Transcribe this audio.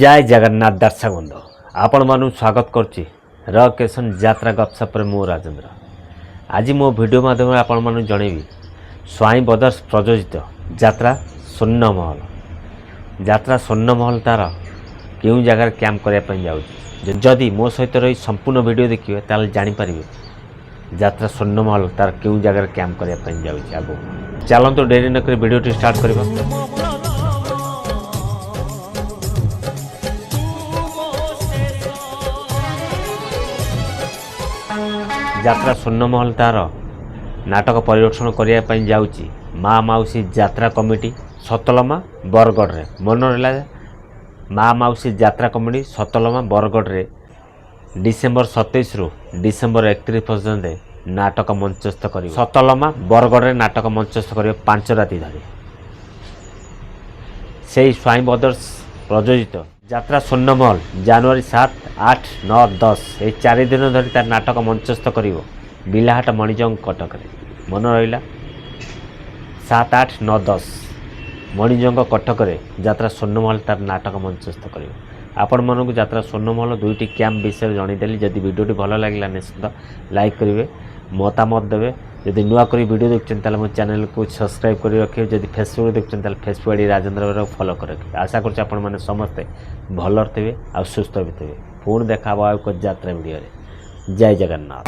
जय जगन्नाथ दर्शक बंधु आपण मानु स्वागत करछि रकेशन यात्रा गपसप मु राजेंद्र। आज मो वीडियो माध्यम आपण मानु जणेबी स्वाई ब्रदर्स प्रयोजित यात्रा स्वर्णमहल। यात्रा स्वर्णमहल तार केउ जगह कैंप करने जाऊँ। जदि मो सहित रही संपूर्ण वीडियो देखिए ताल जानी पारिबे यात्रा स्वर्णमहल तार केउ जगह कैंप करने जाऊँ। आगो चलतो डेरी नक वीडियो स्टार्ट करबा। यात्रा स्वर्णमहल तार नाटक परिवेषण करने जाऊँगी माँ माउसी यात्रा कमिटी सतलमा बरगढ़ रे। मन रहा माँ माउसी यात्रा कमिटी सतलमा बरगढ़ रे डिसेम्बर 27 रु डिसेम्बर 31 पर्यंत नाटक मंचस्थ कर सतलमा बरगढ़ रे नाटक मंचस्थ कर 5 राति धरी से स्वाई ब्रदर्स प्रयोजित यात्रा स्वर्णमहल जनवरी 7, 8, 9, 10 ये 4 दिन धरी तार नाटक मंचस्थ कर बिलाहाट मणिजंग कटक मन रहा 7, 8, 9, 10 मणिजंग कटक यात्रा स्वर्णमहल तार नाटक मंचस्थ कर आपण मानक यात्रा स्वर्णमहल दुईटी कैंप विषय जनईदेली। जदि वीडियो भल लगे निश्चित लाइक करेंगे मतामत देवे। जदि नुआ कर वीडियो देखते मो चैनल को सब्सक्राइब कर रखिए। जदि फेसबुक देखते फेसबुक आई राजेंद्र फॉलो कर रखिए। आशा कर समस्ते भल थे आ सुस्थ भी थे। पुणी देखा यात्रा वीडियो। जय जगन्नाथ।